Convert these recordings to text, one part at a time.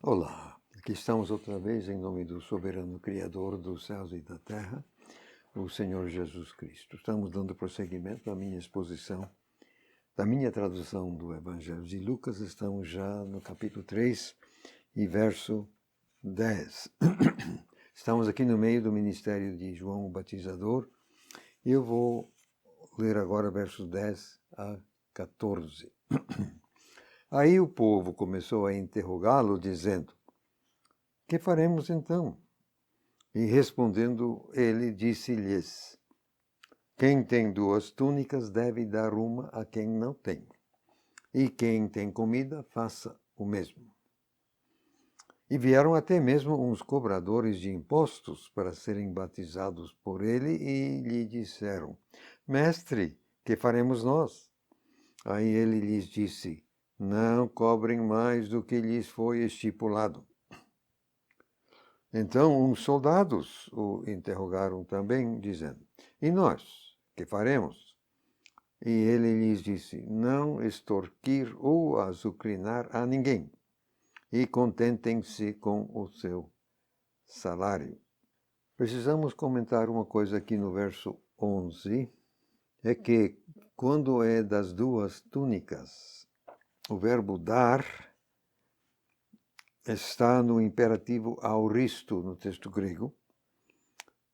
Olá, aqui estamos outra vez em nome do soberano Criador dos céus e da terra, o Senhor Jesus Cristo. Estamos dando prosseguimento à minha exposição, da minha tradução do Evangelho de Lucas. Estamos já no capítulo 3 e verso 10. Estamos aqui no meio do ministério de João o Batizador e eu vou ler agora versos 10 a 14. Aí o povo começou a interrogá-lo, dizendo: que faremos então? E respondendo ele, disse-lhes: quem tem 2 túnicas deve dar uma a quem não tem, e quem tem comida, faça o mesmo. E vieram até mesmo uns cobradores de impostos para serem batizados por ele, e lhe disseram: Mestre, que faremos nós? Aí ele lhes disse: não cobrem mais do que lhes foi estipulado. Então uns soldados o interrogaram também, dizendo: e nós, que faremos? E ele lhes disse: não extorquir ou azucrinar a ninguém, e contentem-se com o seu salário. Precisamos comentar uma coisa aqui no verso 11, é que quando é das 2 túnicas, o verbo dar está no imperativo auristo, no texto grego,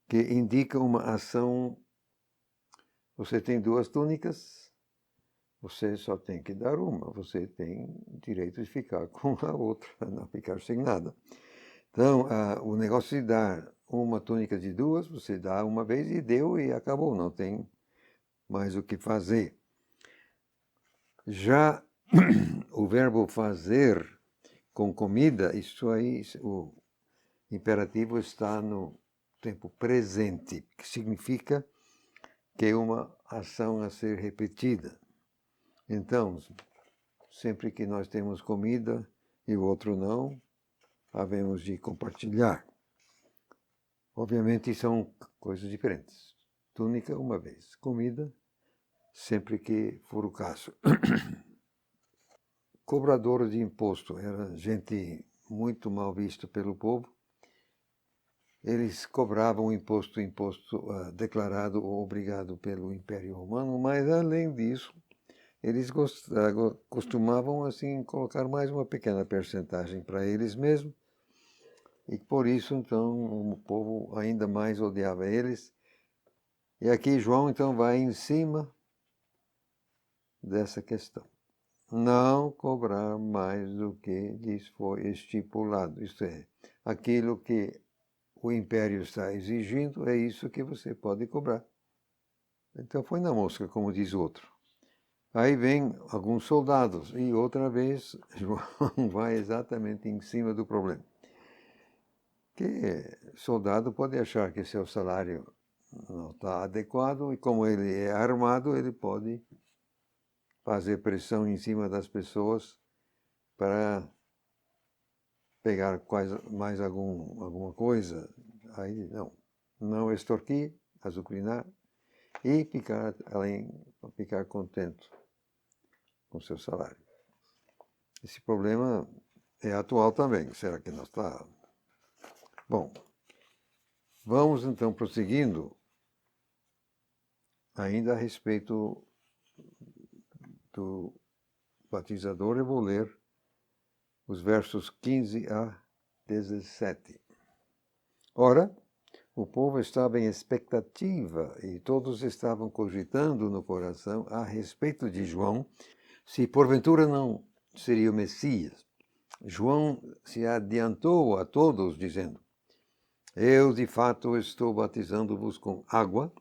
que indica uma ação. Você tem 2 túnicas, você só tem que dar uma, você tem direito de ficar com a outra, não ficar sem nada. Então, o negócio de dar uma túnica de 2, você dá uma vez e deu e acabou, não tem mais o que fazer. Já o verbo fazer com comida, isso aí, o imperativo está no tempo presente, que significa que é uma ação a ser repetida. Então, sempre que nós temos comida e o outro não, havemos de compartilhar. Obviamente são coisas diferentes. Túnica uma vez, comida sempre que for o caso. Cobrador de imposto era gente muito mal vista pelo povo. Eles cobravam imposto declarado ou obrigado pelo Império Romano, mas além disso, eles costumavam assim colocar mais uma pequena percentagem para eles mesmos, e por isso então o povo ainda mais odiava eles. E aqui João então vai em cima dessa questão: não cobrar mais do que lhes foi estipulado, isto é, aquilo que o império está exigindo, é isso que você pode cobrar. Então foi na mosca, como diz o outro. Aí vem alguns soldados, e outra vez João vai exatamente em cima do problema. Que soldado pode achar que seu salário não está adequado, e como ele é armado, ele pode fazer pressão em cima das pessoas para pegar mais alguma coisa. Aí não extorquir, azucrinar, e ficar contente com seu salário. Esse problema é atual também. Será que não está? Bom, vamos então prosseguindo ainda a respeito do batizador. Eu vou ler os versos 15 a 17. Ora, o povo estava em expectativa e todos estavam cogitando no coração a respeito de João, se porventura não seria o Messias. João se adiantou a todos, dizendo: eu, de fato, estou batizando-vos com água,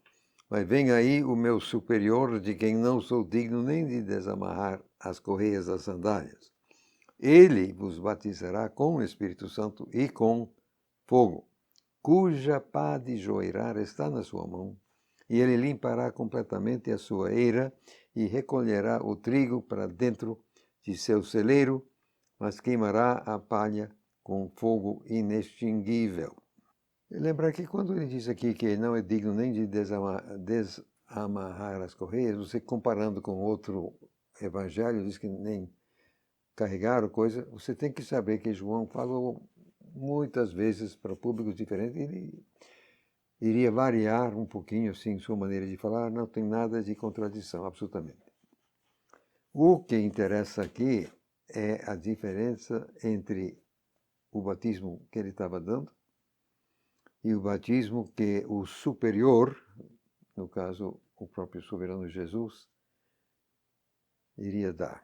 mas vem aí o meu superior, de quem não sou digno nem de desamarrar as correias das sandálias. Ele vos batizará com o Espírito Santo e com fogo, cuja pá de joirar está na sua mão, e ele limpará completamente a sua eira e recolherá o trigo para dentro de seu celeiro, mas queimará a palha com fogo inextinguível. Lembrar que quando ele diz aqui que não é digno nem de desamarrar as correias, você comparando com outro evangelho, diz que nem carregar a coisa, você tem que saber que João falou muitas vezes para públicos diferentes. Ele iria variar um pouquinho assim sua maneira de falar, não tem nada de contradição, absolutamente. O que interessa aqui é a diferença entre o batismo que ele estava dando e o batismo que o superior, no caso o próprio soberano Jesus, iria dar.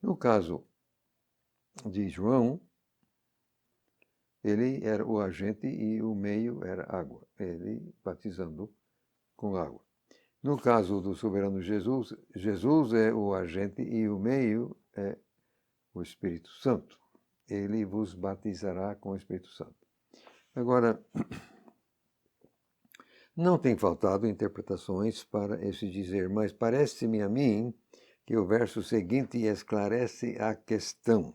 No caso de João, ele era o agente e o meio era água, ele batizando com água. No caso do soberano Jesus, Jesus é o agente e o meio é o Espírito Santo. Ele vos batizará com o Espírito Santo. Agora, não tem faltado interpretações para esse dizer, mas parece-me a mim que o verso seguinte esclarece a questão.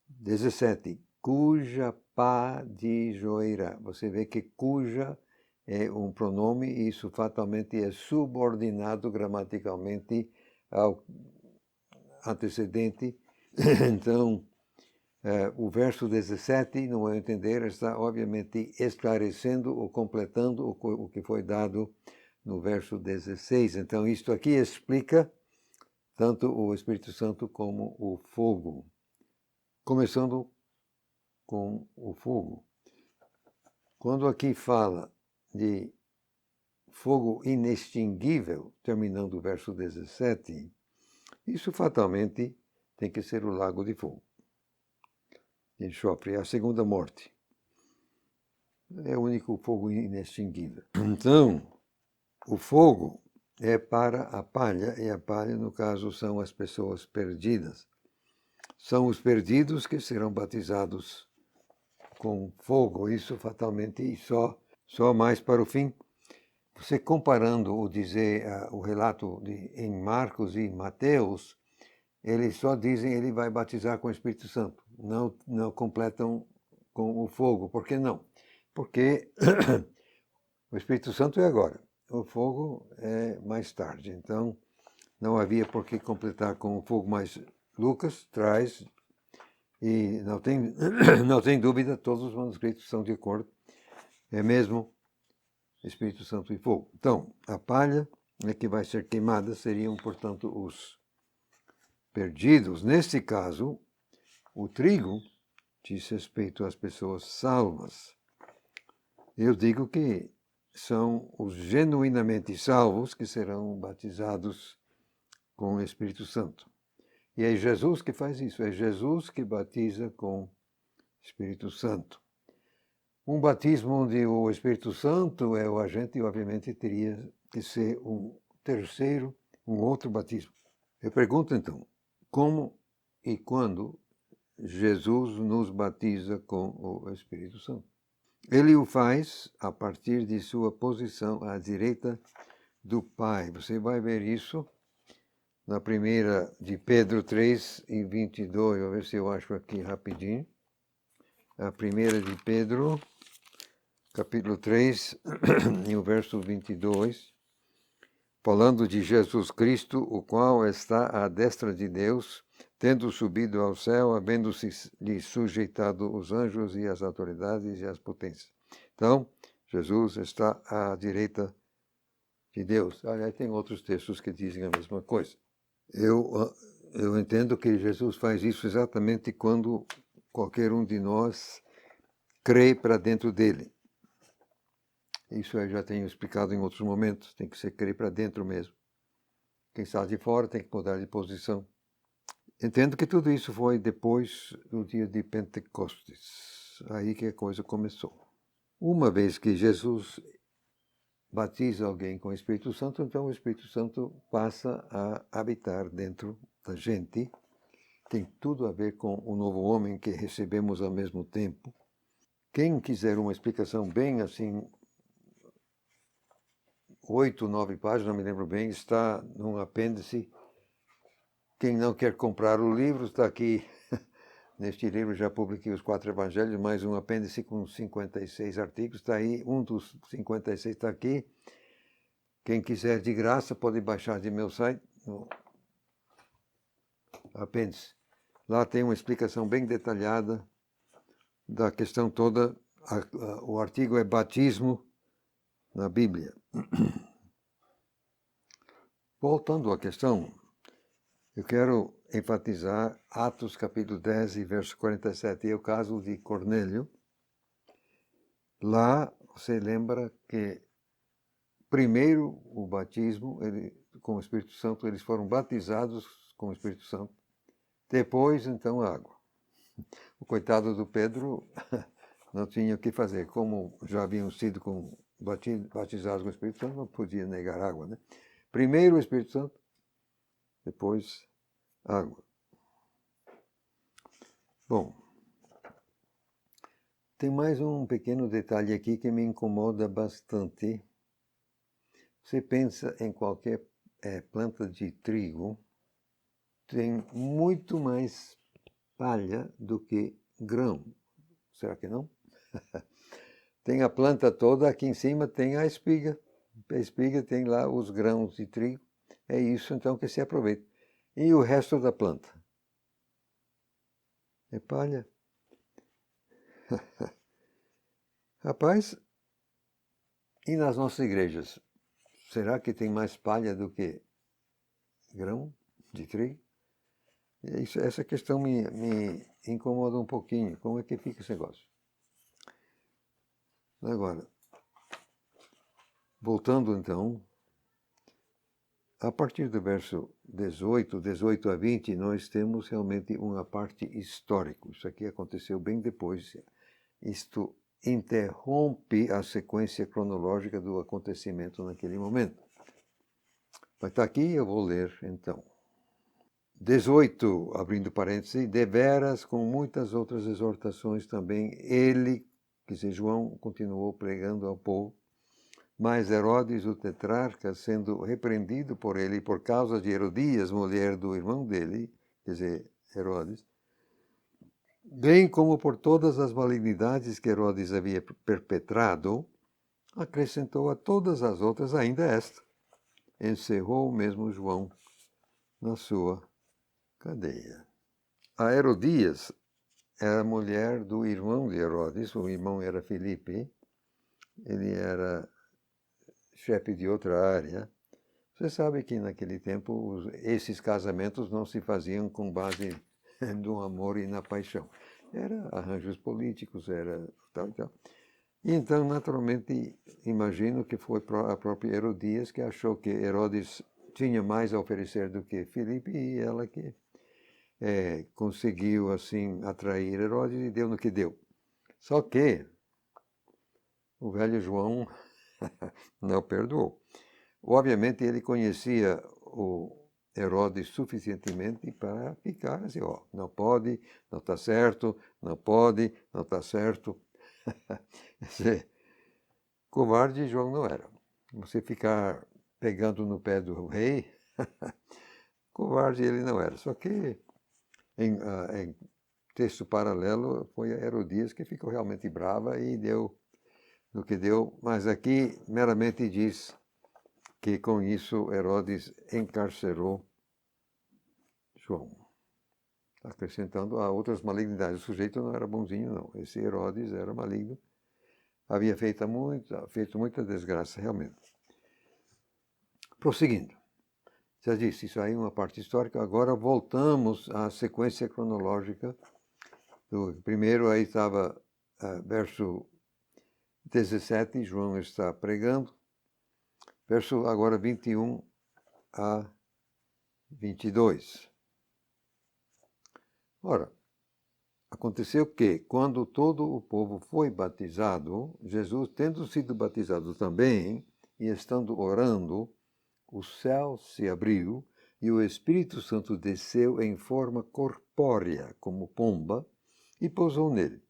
17. Cuja padilhoira. Você vê que cuja é um pronome e isso fatalmente é subordinado gramaticalmente ao antecedente. Então, o verso 17, no meu entender, está obviamente esclarecendo ou completando o que foi dado no verso 16. Então, isto aqui explica tanto o Espírito Santo como o fogo. Começando com o fogo. Quando aqui fala de fogo inextinguível, terminando o verso 17, isso fatalmente tem que ser o lago de fogo. Enxofre, a segunda morte. É o único fogo inextinguível. Então, o fogo é para a palha, e a palha, no caso, são as pessoas perdidas. São os perdidos que serão batizados com fogo, isso fatalmente, e só mais para o fim. Você comparando o relato em Marcos e Mateus, eles só dizem ele vai batizar com o Espírito Santo, não completam com o fogo. Por que não? Porque o Espírito Santo é agora, o fogo é mais tarde, então não havia por que completar com o fogo, mas Lucas traz, e não tem dúvida, todos os manuscritos são de acordo, é mesmo Espírito Santo e fogo. Então, a palha que vai ser queimada seriam, portanto, os perdidos. Neste caso, o trigo diz respeito às pessoas salvas. Eu digo que são os genuinamente salvos que serão batizados com o Espírito Santo. E é Jesus que faz isso, é Jesus que batiza com o Espírito Santo. Um batismo onde o Espírito Santo é o agente, obviamente, teria que ser um outro batismo. Eu pergunto, então, como e quando Jesus nos batiza com o Espírito Santo? Ele o faz a partir de sua posição à direita do Pai. Você vai ver isso na primeira de Pedro 3 e 22. Vou ver se eu acho aqui rapidinho. A primeira de Pedro, capítulo 3, e o verso 22, falando de Jesus Cristo, o qual está à destra de Deus, tendo subido ao céu, havendo-se-lhe sujeitado os anjos e as autoridades e as potências. Então, Jesus está à direita de Deus. Aliás, tem outros textos que dizem a mesma coisa. Eu entendo que Jesus faz isso exatamente quando qualquer um de nós crê para dentro dele. Isso eu já tenho explicado em outros momentos, tem que ser crer para dentro mesmo. Quem está de fora tem que mudar de posição. Entendo que tudo isso foi depois do dia de Pentecostes, aí que a coisa começou. Uma vez que Jesus batiza alguém com o Espírito Santo, então o Espírito Santo passa a habitar dentro da gente. Tem tudo a ver com o novo homem que recebemos ao mesmo tempo. Quem quiser uma explicação bem assim, 8, 9 páginas, não me lembro bem, está num apêndice. Quem não quer comprar o livro, está aqui. Neste livro já publiquei os 4 evangelhos, mais um apêndice com 56 artigos. Está aí, um dos 56 está aqui. Quem quiser de graça pode baixar de meu site, no apêndice. Lá tem uma explicação bem detalhada da questão toda. O artigo é batismo na Bíblia. Voltando à questão, eu quero enfatizar Atos capítulo 10 e verso 47. É o caso de Cornélio. Lá você lembra que primeiro o batismo com o Espírito Santo, eles foram batizados com o Espírito Santo. Depois, então, a água. O coitado do Pedro não tinha o que fazer. Como já haviam sido batizados com o Espírito Santo, não podia negar água, né? Primeiro o Espírito Santo, depois água. Bom, tem mais um pequeno detalhe aqui que me incomoda bastante. Você pensa em qualquer planta de trigo, tem muito mais palha do que grão. Será que não? Tem a planta toda, aqui em cima tem a espiga. A espiga tem lá os grãos de trigo. É isso então que se aproveita. E o resto da planta? É palha. Rapaz, e nas nossas igrejas? Será que tem mais palha do que grão de trigo? Essa questão me incomoda um pouquinho. Como é que fica esse negócio? Agora, voltando então, a partir do verso 18 a 20, nós temos realmente uma parte histórica. Isso aqui aconteceu bem depois. Isto interrompe a sequência cronológica do acontecimento naquele momento. Mas está aqui, eu vou ler então. 18, abrindo parênteses, deveras com muitas outras exortações também, ele, quer dizer, João, continuou pregando ao povo, mas Herodes, o tetrarca, sendo repreendido por ele por causa de Herodias, mulher do irmão dele, quer dizer, Herodes, bem como por todas as malignidades que Herodes havia perpetrado, acrescentou a todas as outras ainda esta. Encerrou mesmo João na sua cadeia. A Herodias era mulher do irmão de Herodes, o irmão era Filipe, ele era chefe de outra área. Você sabe que naquele tempo esses casamentos não se faziam com base no amor e na paixão. Era arranjos políticos, era tal e tal. E então, naturalmente, imagino que foi a própria Herodias que achou que Herodes tinha mais a oferecer do que Filipe e ela que conseguiu, assim, atrair Herodes e deu no que deu. Só que o velho João não perdoou. Obviamente, ele conhecia o Herodes suficientemente para ficar assim, ó, não pode, não está certo, não pode, não está certo. Covarde João não era. Você ficar pegando no pé do rei, covarde ele não era. Só que em texto paralelo foi a Herodias que ficou realmente brava e deu no que deu. Mas aqui meramente diz que com isso Herodes encarcerou João, acrescentando a outras malignidades. O sujeito não era bonzinho, não. Esse Herodes era maligno. Havia feito muita desgraça, realmente. Prosseguindo. Já disse, isso aí é uma parte histórica. Agora voltamos à sequência cronológica. Primeiro aí estava verso 17, João está pregando. Verso agora 21 a 22. Ora, aconteceu que, quando todo o povo foi batizado, Jesus, tendo sido batizado também, e estando orando, o céu se abriu e o Espírito Santo desceu em forma corpórea, como pomba, e pousou nele.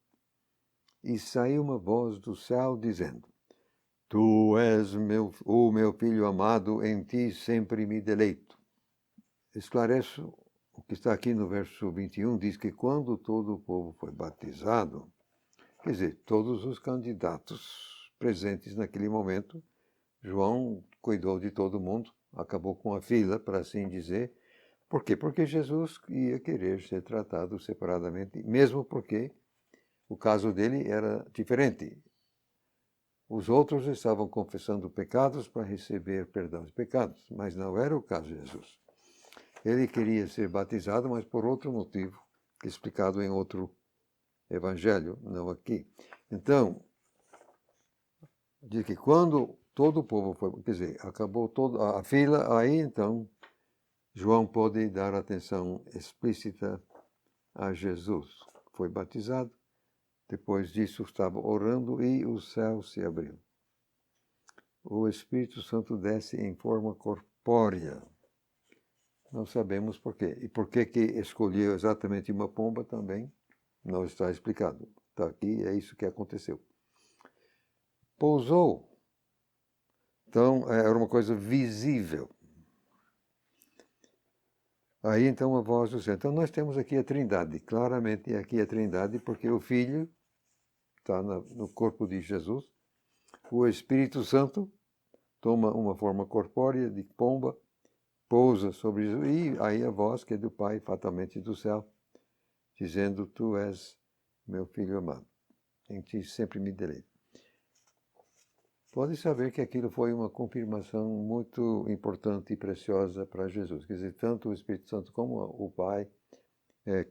E saiu uma voz do céu dizendo: Tu és o meu filho amado, em ti sempre me deleito. Esclareço o que está aqui no verso 21, diz que quando todo o povo foi batizado, quer dizer, todos os candidatos presentes naquele momento, João cuidou de todo mundo, acabou com a fila, para assim dizer, Por quê? Porque Jesus ia querer ser tratado separadamente, mesmo porque o caso dele era diferente. Os outros estavam confessando pecados para receber perdão de pecados, mas não era o caso de Jesus. Ele queria ser batizado, mas por outro motivo, explicado em outro evangelho, não aqui. Então, diz que quando todo o povo foi, quer dizer, acabou toda a fila, aí então João pôde dar atenção explícita a Jesus. Foi batizado, depois disso estava orando e o céu se abriu. O Espírito Santo desce em forma corpórea. Não sabemos por quê. E por que escolheu exatamente uma pomba também não está explicado. Está aqui, é isso que aconteceu. Pousou. Então, era uma coisa visível. Aí, então, a voz do céu. Então, nós temos aqui a Trindade. Claramente, aqui a Trindade, porque o Filho está no corpo de Jesus. O Espírito Santo toma uma forma corpórea de pomba, pousa sobre Jesus. E aí a voz, que é do Pai, fatalmente do céu, dizendo, tu és meu Filho amado. Em ti sempre me deleito. Pode saber que aquilo foi uma confirmação muito importante e preciosa para Jesus. Quer dizer, tanto o Espírito Santo como o Pai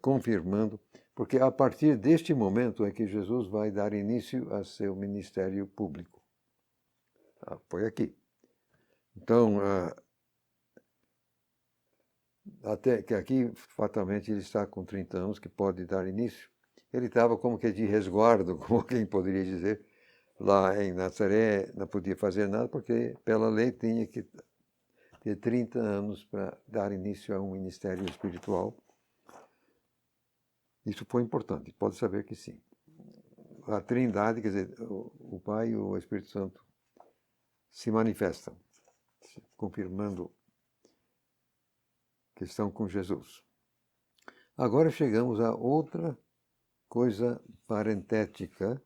confirmando, porque a partir deste momento é que Jesus vai dar início a seu ministério público. Foi aqui. Então, até que aqui, fatalmente, ele está com 30 anos, que pode dar início. Ele estava como que de resguardo, como quem poderia dizer, lá em Nazaré, não podia fazer nada, porque pela lei tinha que ter 30 anos para dar início a um ministério espiritual. Isso foi importante, pode saber que sim. A Trindade, quer dizer, o Pai e o Espírito Santo se manifestam, confirmando que estão com Jesus. Agora chegamos a outra coisa parentética,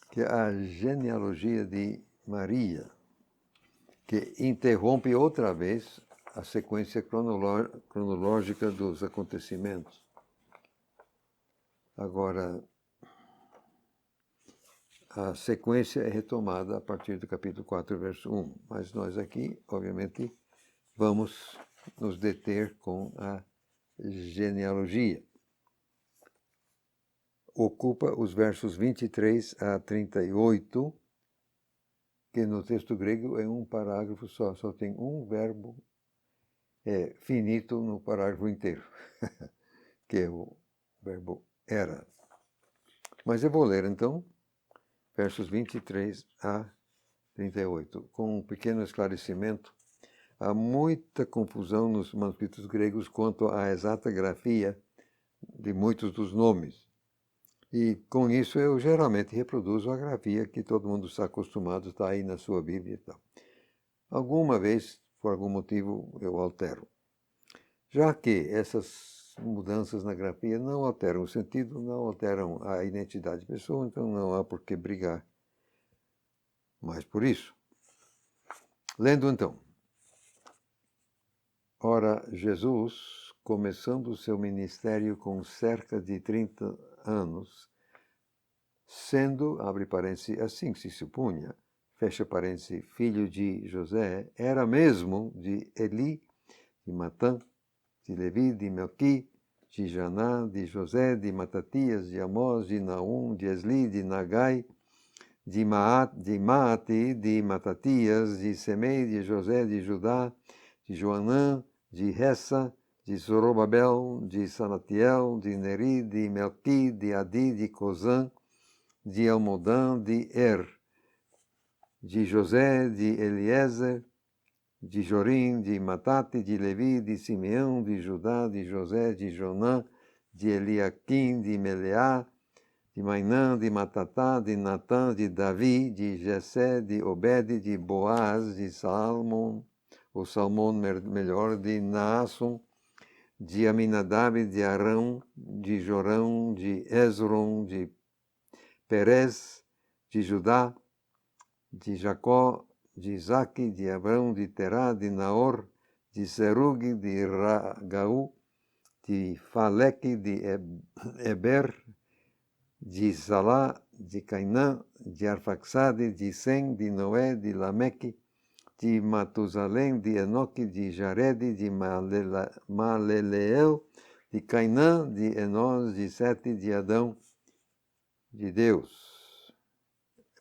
que é a genealogia de Maria, que interrompe outra vez a sequência cronológica dos acontecimentos. Agora, a sequência é retomada a partir do capítulo 4, verso 1. Mas nós aqui, obviamente, vamos nos deter com a genealogia. Ocupa os versos 23 a 38, que no texto grego é um parágrafo só tem um verbo finito no parágrafo inteiro, que é o verbo era. Mas eu vou ler então versos 23 a 38, com um pequeno esclarecimento. Há muita confusão nos manuscritos gregos quanto à exata grafia de muitos dos nomes. E com isso eu geralmente reproduzo a grafia que todo mundo está acostumado, está aí na sua Bíblia e tal. Alguma vez, por algum motivo, eu altero. Já que essas mudanças na grafia não alteram o sentido, não alteram a identidade de pessoa, então não há por que brigar. Mas por isso. Lendo então. Ora, Jesus, começando o seu ministério com cerca de 30 anos, sendo, abre parênteses, assim se supunha, fecha parênteses, filho de José, era mesmo de Eli, de Matã, de Levi, de Melqui, de Janá, de José, de Matatias, de Amós, de Naum, de Esli, de Nagai, de Maate, de Matatias, de Semei, de José, de Judá, de Joanã, de Ressa, de Zorobabel, de Salatiel, de Neri, de Melqui, de Adi, de Cozã, de Almodã, de de José, de Eliezer, de Jorim, de Matate, de Levi, de Simeão, de Judá, de José, de Jonã, de Eliaquim, de Meleá, de Mainã, de Matatá, de Natã, de Davi, de Jessé, de Obed, de Boaz, de Salmon, ou Salmon melhor, de Naasson, de Aminadab, de Arão, de Jorão, de Esron, de Perez, de Judá, de Jacó, de Isaque, de Abrão, de Terá, de Naor, de Serug, de Ragaú, de Faleque, de Eber, de Salá, de Cainã, de Arfaxade, de Sem, de Noé, de Lameque, de Matusalém, de Enoque, de Jared, de Maleleel, de Cainã, de Enós, de Sete, de Adão, de Deus.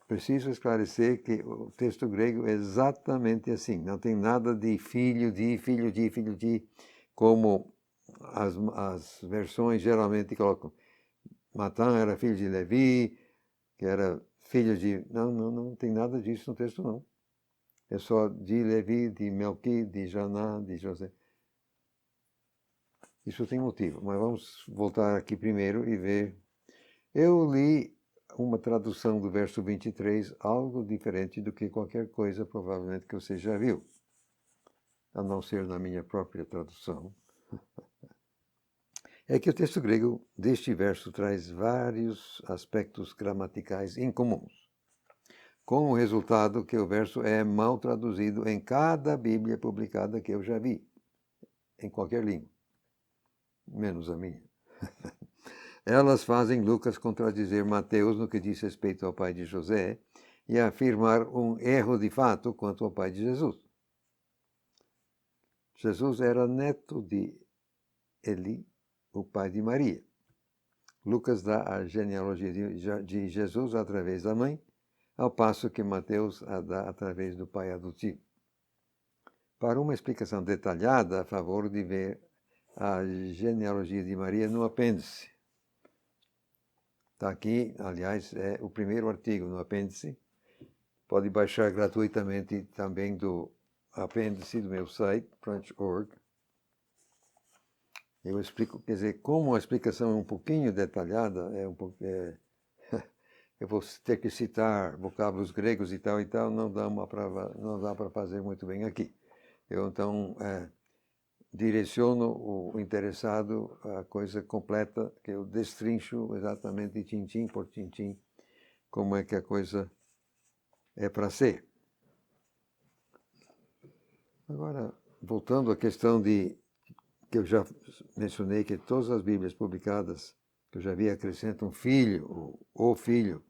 Preciso esclarecer que o texto grego é exatamente assim. Não tem nada de filho de, filho de, filho de, como as versões geralmente colocam. Matã era filho de Levi, que era filho de... Não tem nada disso no texto, não. É só de Levi, de Melqui, de Janá, de José. Isso tem motivo, mas vamos voltar aqui primeiro e ver. Eu li uma tradução do verso 23, algo diferente do que qualquer coisa, provavelmente, que você já viu, a não ser na minha própria tradução. É que o texto grego deste verso traz vários aspectos gramaticais incomuns, com o resultado que o verso é mal traduzido em cada Bíblia publicada que eu já vi, em qualquer língua, menos a minha. Elas fazem Lucas contradizer Mateus no que diz respeito ao pai de José e afirmar um erro de fato quanto ao pai de Jesus. Jesus era neto de Eli, o pai de Maria. Lucas dá a genealogia de Jesus através da mãe, ao passo que Mateus a dá através do pai adotivo. Para uma explicação detalhada, a favor de ver a genealogia de Maria no apêndice. Está aqui, aliás, é o primeiro artigo no apêndice. Pode baixar gratuitamente também do apêndice do meu site, French.org. Eu explico, quer dizer, como a explicação é um pouquinho detalhada, eu vou ter que citar vocábulos gregos e tal, não dá para fazer muito bem aqui. Eu, então, direciono o interessado à coisa completa, que eu destrincho exatamente, tintim por tintim, como é que a coisa é para ser. Agora, voltando à questão que eu já mencionei, que todas as Bíblias publicadas, que eu já vi, acrescentam filho, ou filho,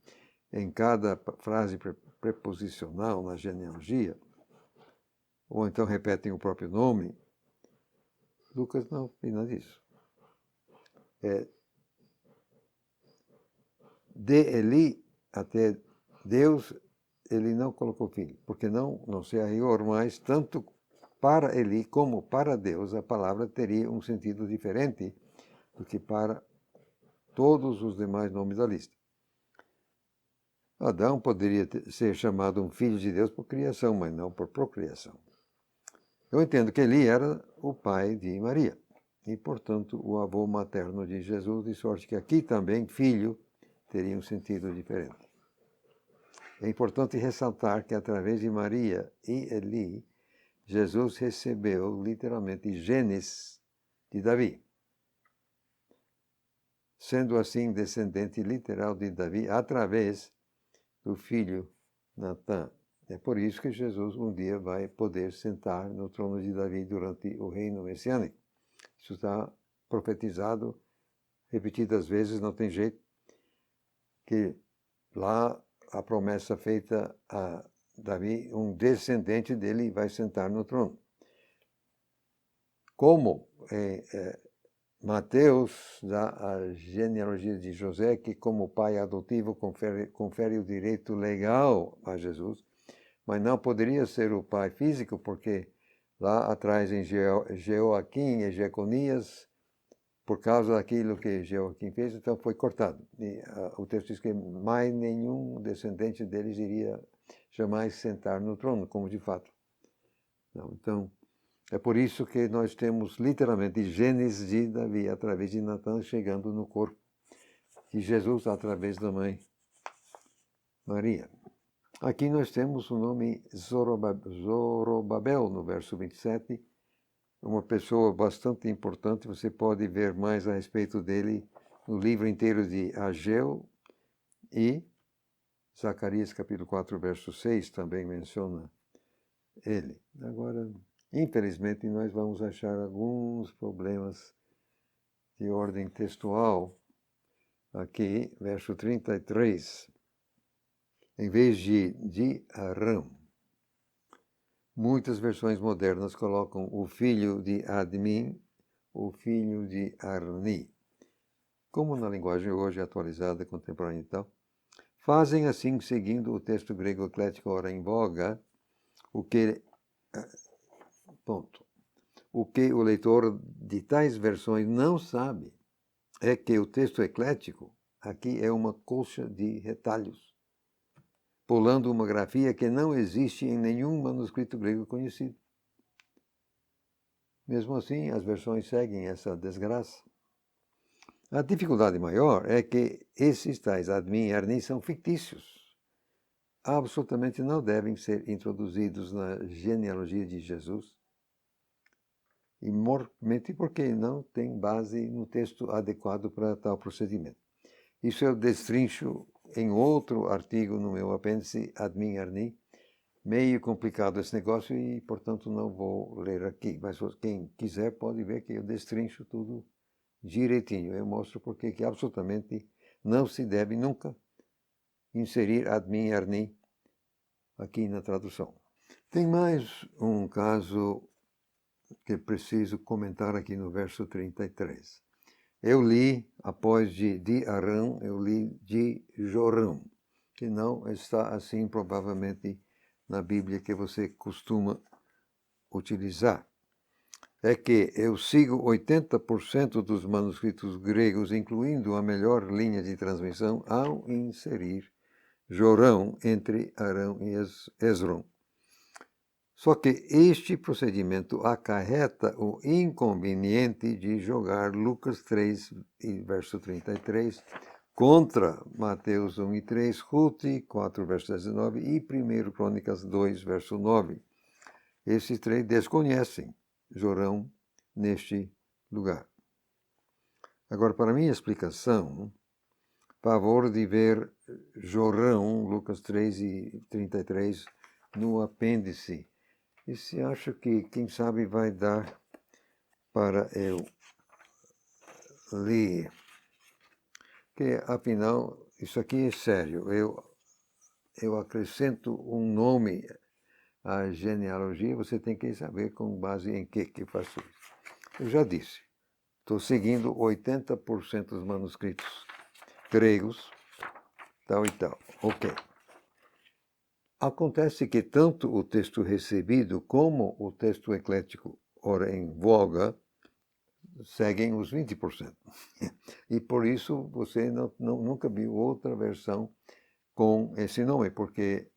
em cada frase preposicional na genealogia, ou então repetem o próprio nome. Lucas não tem nada disso. De Eli até Deus, ele não colocou filho, porque não se a rigor, mas tanto para Eli como para Deus a palavra teria um sentido diferente do que para todos os demais nomes da lista. Adão poderia ser chamado um filho de Deus por criação, mas não por procriação. Eu entendo que Eli era o pai de Maria e, portanto, o avô materno de Jesus, de sorte que aqui também filho teria um sentido diferente. É importante ressaltar que através de Maria e Eli, Jesus recebeu literalmente genes de Davi, sendo assim descendente literal de Davi através do filho Natã. É por isso que Jesus um dia vai poder sentar no trono de Davi durante o reino messiânico. Isso está profetizado repetidas vezes, não tem jeito, que lá a promessa feita a Davi, um descendente dele vai sentar no trono. Como Mateus dá a genealogia de José, que como pai adotivo confere o direito legal a Jesus, mas não poderia ser o pai físico, porque lá atrás em Jeoaquim e Jeconias, por causa daquilo que Jeoaquim fez, então foi cortado. E o texto diz que mais nenhum descendente deles iria jamais sentar no trono, como de fato. Não, então, é por isso que nós temos literalmente genes de Davi, através de Natã, chegando no corpo de Jesus, através da mãe Maria. Aqui nós temos o nome Zorobabel, no verso 27, uma pessoa bastante importante, você pode ver mais a respeito dele no livro inteiro de Ageu, e Zacarias capítulo 4, verso 6 também menciona ele. Agora, Infelizmente, nós vamos achar alguns problemas de ordem textual aqui, verso 33. Em vez de Arão, muitas versões modernas colocam o filho de Admin, o filho de Arni. Como na linguagem hoje atualizada, contemporânea e tal, fazem assim seguindo o texto grego eclético ora em voga, o que o leitor de tais versões não sabe é que o texto eclético aqui é uma colcha de retalhos, pulando uma grafia que não existe em nenhum manuscrito grego conhecido. Mesmo assim, as versões seguem essa desgraça. A dificuldade maior é que esses tais Admin e Arni são fictícios. Absolutamente não devem ser introduzidos na genealogia de Jesus, e mormente porque não tem base no texto adequado para tal procedimento. Isso eu destrincho em outro artigo no meu apêndice, Admin Arni. Meio complicado esse negócio e, portanto, não vou ler aqui. Mas quem quiser pode ver que eu destrincho tudo direitinho. Eu mostro porque que absolutamente não se deve nunca inserir Admin Arni aqui na tradução. Tem mais um caso que preciso comentar aqui no verso 33. Eu li, após de Arão, eu li de Jorão, que não está assim provavelmente na Bíblia que você costuma utilizar. É que eu sigo 80% dos manuscritos gregos, incluindo a melhor linha de transmissão, ao inserir Jorão entre Arão e Esrom. Só que este procedimento acarreta o inconveniente de jogar Lucas 3, verso 33, contra Mateus 1 e 3, Ruth 4, verso 19 e 1 Crônicas 2, verso 9. Esses três desconhecem Jorão neste lugar. Agora, para minha explicação, favor de ver Jorão, Lucas 3 e 33, no apêndice. E se acha que, quem sabe, vai dar para eu ler. Que, afinal, isso aqui é sério. Eu acrescento um nome à genealogia, você tem que saber com base em que faço isso. Eu já disse, estou seguindo 80% dos manuscritos gregos, tal e tal. Ok. Acontece que tanto o texto recebido como o texto eclético, ora em voga, seguem os 20%. E por isso você nunca viu outra versão com esse nome, porque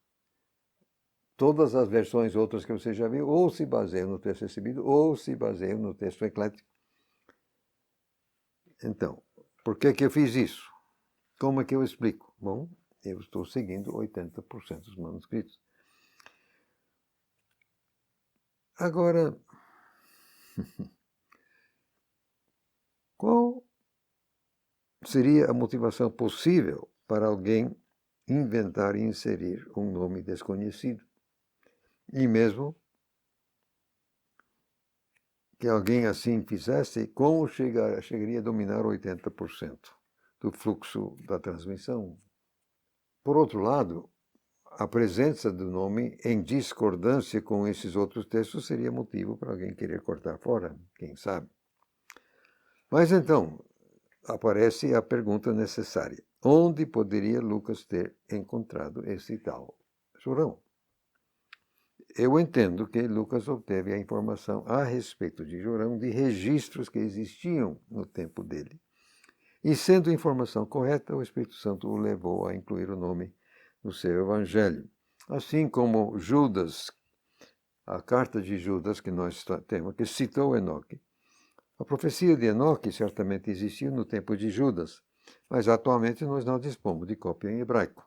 todas as versões outras que você já viu ou se baseiam no texto recebido ou se baseiam no texto eclético. Então, por que eu fiz isso? Como é que eu explico? Bom, eu estou seguindo 80% dos manuscritos. Agora, qual seria a motivação possível para alguém inventar e inserir um nome desconhecido? E mesmo que alguém assim fizesse, como chegaria a dominar 80% do fluxo da transmissão? Por outro lado, a presença do nome em discordância com esses outros textos seria motivo para alguém querer cortar fora, quem sabe. Mas então, aparece a pergunta necessária. Onde poderia Lucas ter encontrado esse tal Jorão? Eu entendo que Lucas obteve a informação a respeito de Jorão de registros que existiam no tempo dele. E sendo a informação correta, o Espírito Santo o levou a incluir o nome no seu evangelho. Assim como Judas, a carta de Judas que nós temos, que citou Enoque. A profecia de Enoque certamente existiu no tempo de Judas, mas atualmente nós não dispomos de cópia em hebraico.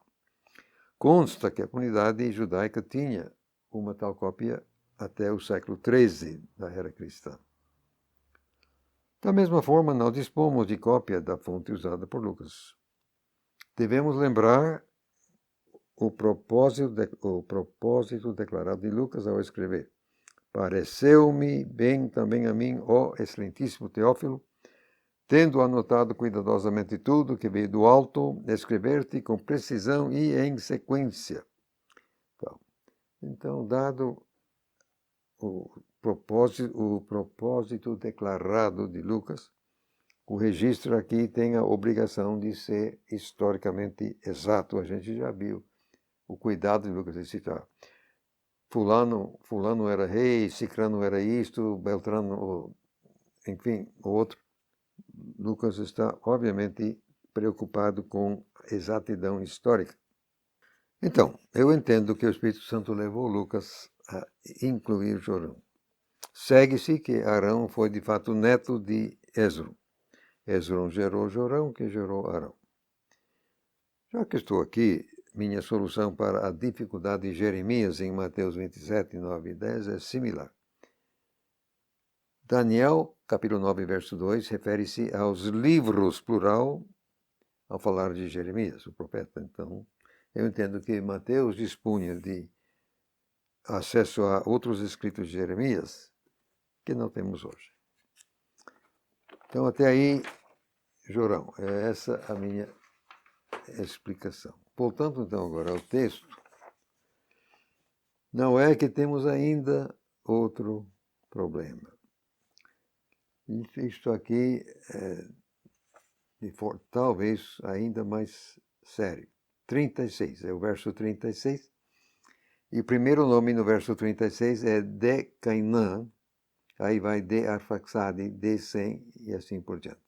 Consta que a comunidade judaica tinha uma tal cópia até o século XIII da era cristã. Da mesma forma, não dispomos de cópia da fonte usada por Lucas. Devemos lembrar o propósito declarado de Lucas ao escrever: Pareceu-me bem também a mim, ó excelentíssimo Teófilo, tendo anotado cuidadosamente tudo que veio do alto, escrever-te com precisão e em sequência. Então, dado o propósito declarado de Lucas, o registro aqui tem a obrigação de ser historicamente exato. A gente já viu o cuidado de Lucas de citar. Fulano era rei, Cicrano era isto, Beltrano, enfim, o outro. Lucas está, obviamente, preocupado com exatidão histórica. Então, eu entendo que o Espírito Santo levou Lucas a incluir Jorão. Segue-se que Arão foi, de fato, neto de Esdron. Esdron gerou Jorão, que gerou Arão. Já que estou aqui, minha solução para a dificuldade de Jeremias em Mateus 27, 9 e 10 é similar. Daniel, capítulo 9, verso 2, refere-se aos livros, plural, ao falar de Jeremias, o profeta. Então, eu entendo que Mateus dispunha de acesso a outros escritos de Jeremias que não temos hoje. Então, até aí, Jorão, é essa a minha explicação. Voltando, então, agora ao texto, não é que temos ainda outro problema. Isto aqui é talvez ainda mais sério. 36, é o verso 36. E o primeiro nome no verso 36 é de Cainã, aí vai de Arfaxade, de Sem e assim por diante.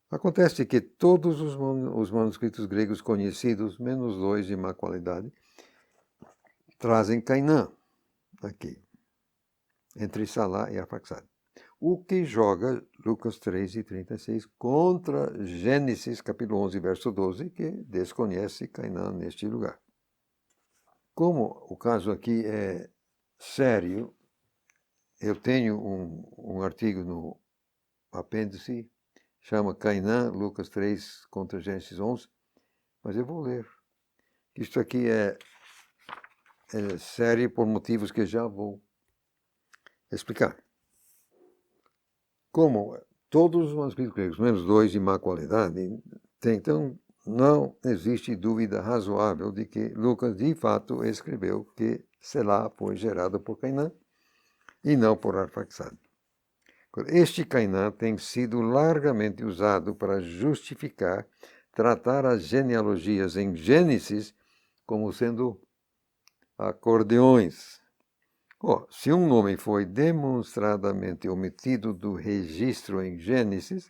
Acontece que todos os manuscritos gregos conhecidos, menos 2 de má qualidade, trazem Cainã aqui, entre Salá e Arfaxade. O que joga Lucas 3 e 36 contra Gênesis capítulo 11, verso 12, que desconhece Cainã neste lugar. Como o caso aqui é sério, eu tenho um artigo no apêndice, chama Cainã, Lucas 3 contra Gênesis 11, mas eu vou ler. Isto aqui é sério por motivos que já vou explicar. Como todos os manuscritos gregos, menos 2 de má qualidade, então não existe dúvida razoável de que Lucas de fato escreveu que Selá foi gerado por Cainã e não por Arfaxade. Este Cainã tem sido largamente usado para justificar tratar as genealogias em Gênesis como sendo acordeões. Se um nome foi demonstradamente omitido do registro em Gênesis,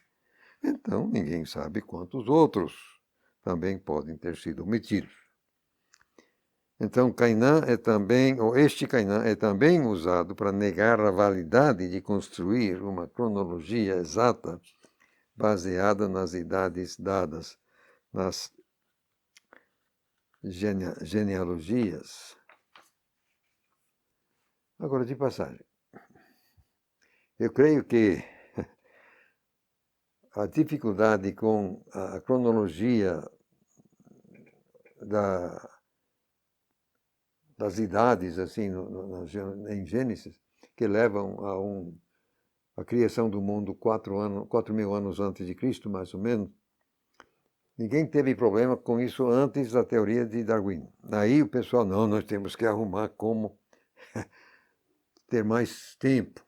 então ninguém sabe quantos outros também podem ter sido omitidos. Então, este Cainã é também usado para negar a validade de construir uma cronologia exata baseada nas idades dadas nas genealogias. Agora, de passagem, eu creio que a dificuldade com a cronologia das idades assim em Gênesis, que levam a criação do mundo 4.000 anos antes de Cristo, mais ou menos, ninguém teve problema com isso antes da teoria de Darwin. Aí o pessoal, não, nós temos que arrumar como ter mais tempo.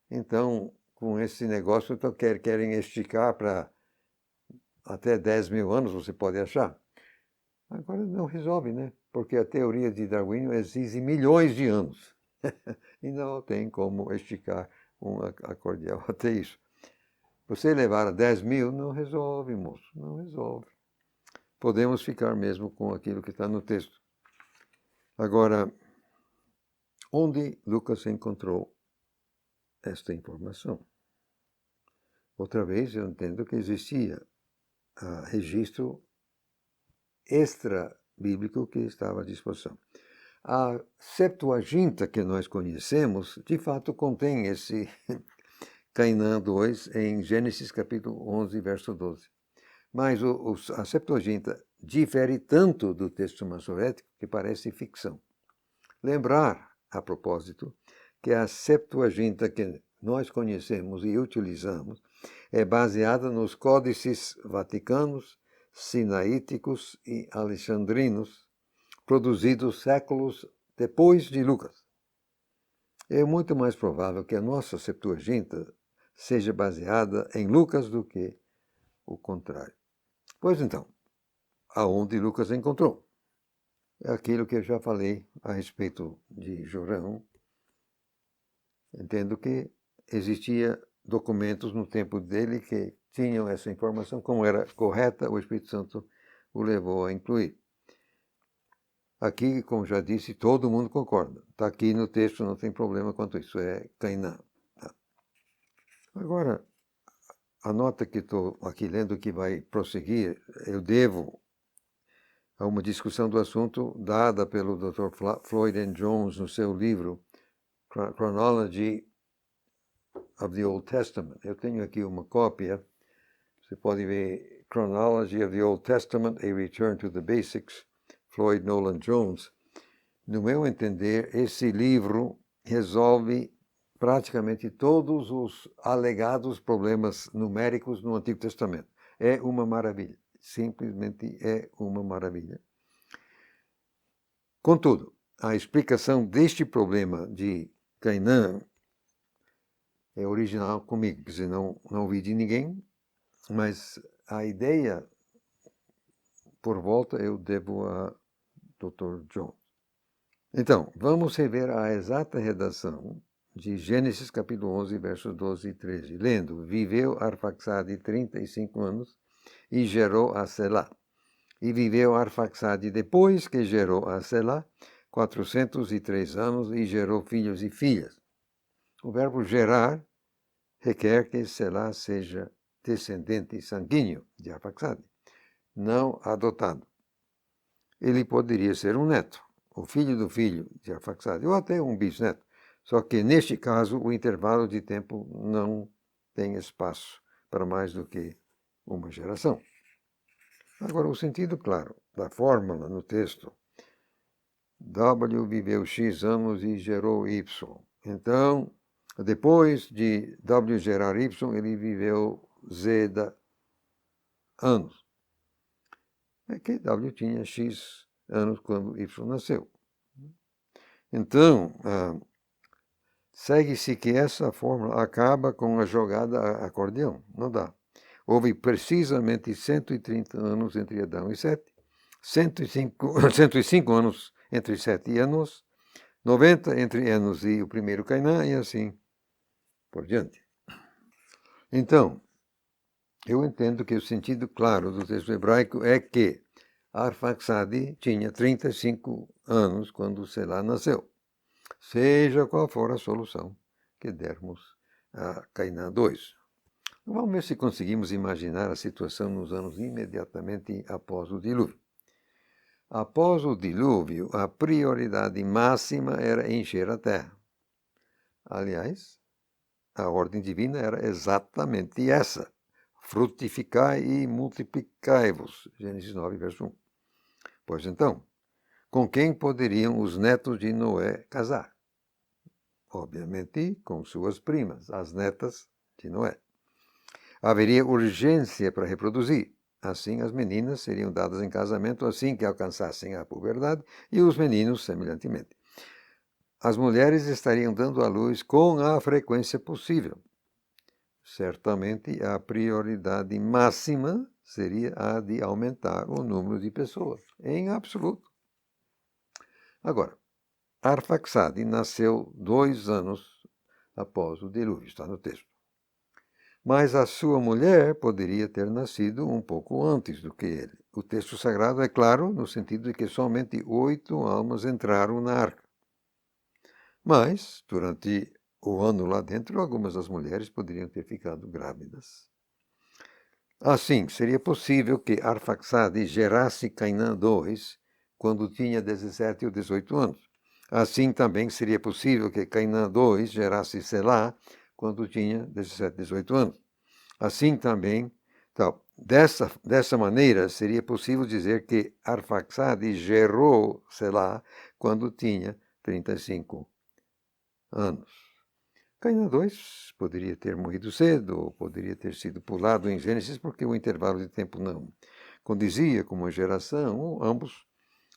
Então, com esse negócio, então, querem esticar para até 10.000 anos, você pode achar. Agora não resolve, né? Porque a teoria de Darwin exige milhões de anos. E não tem como esticar um acordeão até isso. Você levar a 10.000, não resolve, moço, não resolve. Podemos ficar mesmo com aquilo que está no texto. Agora, onde Lucas encontrou esta informação? Outra vez, eu entendo que existia registro extra-bíblico que estava à disposição. A Septuaginta que nós conhecemos, de fato, contém esse Cainã 2 em Gênesis capítulo 11, verso 12. Mas a Septuaginta difere tanto do texto maçorético que parece ficção. Lembrar, a propósito, que a Septuaginta que nós conhecemos e utilizamos é baseada nos códices vaticanos, sinaíticos e alexandrinos, produzidos séculos depois de Lucas. É muito mais provável que a nossa Septuaginta seja baseada em Lucas do que o contrário. Pois então, aonde Lucas encontrou? É aquilo que eu já falei a respeito de Jorão. Entendo que existia documentos no tempo dele que tinham essa informação, como era correta, o Espírito Santo o levou a incluir. Aqui, como já disse, todo mundo concorda. Está aqui no texto, não tem problema quanto a isso. É Cainã. Tá. Agora, a nota que estou aqui lendo, que vai prosseguir, eu devo a uma discussão do assunto dada pelo Dr. Floyd N. Jones no seu livro Chronology of the Old Testament. Eu tenho aqui uma cópia. Você pode ver Chronology of the Old Testament, A Return to the Basics, Floyd Nolan Jones. No meu entender, esse livro resolve praticamente todos os alegados problemas numéricos no Antigo Testamento. É uma maravilha. Simplesmente é uma maravilha. Contudo, a explicação deste problema de Cainã é original comigo, quer dizer, não ouvi de ninguém, mas a ideia por volta eu devo a Dr. Jones. Então, vamos rever a exata redação de Gênesis capítulo 11, versos 12 e 13. Lendo, viveu Arfaxade 35 anos e gerou a Selá. E viveu Arfaxade depois que gerou a Selá 403 anos e gerou filhos e filhas. O verbo gerar requer que Selá seja descendente sanguíneo de Arfaxade, não adotado. Ele poderia ser um neto, o filho do filho de Arfaxade, ou até um bisneto. Só que, neste caso, o intervalo de tempo não tem espaço para mais do que uma geração. Agora, o sentido claro da fórmula no texto, W viveu X anos e gerou Y. Então, depois de W gerar Y, ele viveu Z anos. É que W tinha X anos quando Y nasceu. Então, segue-se que essa fórmula acaba com a jogada acordeão. Não dá. Houve precisamente 130 anos entre Adão e Sete, 105 anos entre Sete e Enos, 90 entre Enos e o primeiro Cainã, e assim por diante. Então, eu entendo que o sentido claro do texto hebraico é que Arfaxade tinha 35 anos quando Selá nasceu. Seja qual for a solução que dermos a Cainã 2. Vamos ver se conseguimos imaginar a situação nos anos imediatamente após o dilúvio. Após o dilúvio, a prioridade máxima era encher a terra. Aliás, a ordem divina era exatamente essa. Frutificai e multiplicai-vos. Gênesis 9, verso 1. Pois então, com quem poderiam os netos de Noé casar? Obviamente, com suas primas, as netas de Noé. Haveria urgência para reproduzir. Assim, as meninas seriam dadas em casamento assim que alcançassem a puberdade e os meninos semelhantemente. As mulheres estariam dando à luz com a frequência possível. Certamente, a prioridade máxima seria a de aumentar o número de pessoas, em absoluto. Agora, Arfaxade nasceu 2 anos após o dilúvio, está no texto. Mas a sua mulher poderia ter nascido um pouco antes do que ele. O texto sagrado é claro no sentido de que somente 8 almas entraram na arca. Mas, durante o ano lá dentro, algumas das mulheres poderiam ter ficado grávidas. Assim, seria possível que Arfaxade gerasse Cainã 2 quando tinha 17 ou 18 anos. Assim, também seria possível que Cainã 2 gerasse Selá quando tinha 17, 18 anos. Assim também, dessa maneira, seria possível dizer que Arfaxade gerou Selá quando tinha 35 anos. Caim 2 poderia ter morrido cedo, ou poderia ter sido pulado em Gênesis, porque o intervalo de tempo não condizia com uma geração, ambos.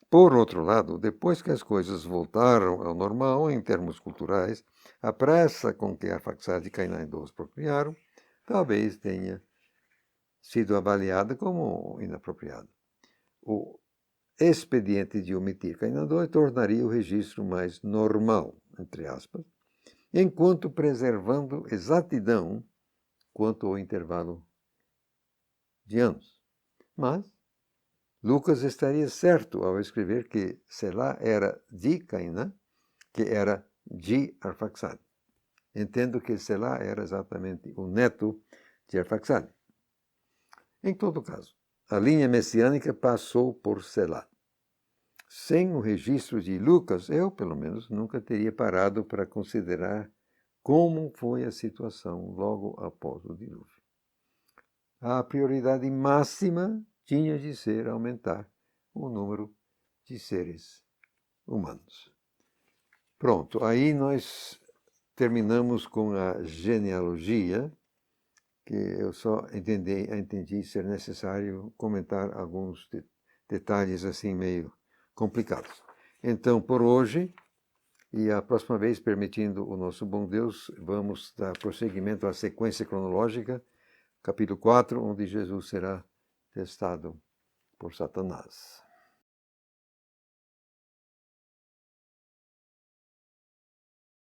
Por outro lado, depois que as coisas voltaram ao normal em termos culturais, a pressa com que Arfaxade e Cainã 2 procriaram talvez tenha sido avaliada como inapropriada. O expediente de omitir Cainã 2 tornaria o registro mais normal, entre aspas, enquanto preservando exatidão quanto ao intervalo de anos. Mas Lucas estaria certo ao escrever que Selá era de Cainã, que era de Arfaxade. Entendo que Selá era exatamente o neto de Arfaxade. Em todo caso, a linha messiânica passou por Selá. Sem o registro de Lucas, eu, pelo menos, nunca teria parado para considerar como foi a situação logo após o dilúvio. A prioridade máxima tinha de ser aumentar o número de seres humanos. Pronto, aí nós terminamos com a genealogia, que eu só entendi ser necessário comentar alguns detalhes assim meio complicados. Então, por hoje, e a próxima vez, permitindo o nosso bom Deus, vamos dar prosseguimento à sequência cronológica, capítulo 4, onde Jesus será testado por Satanás.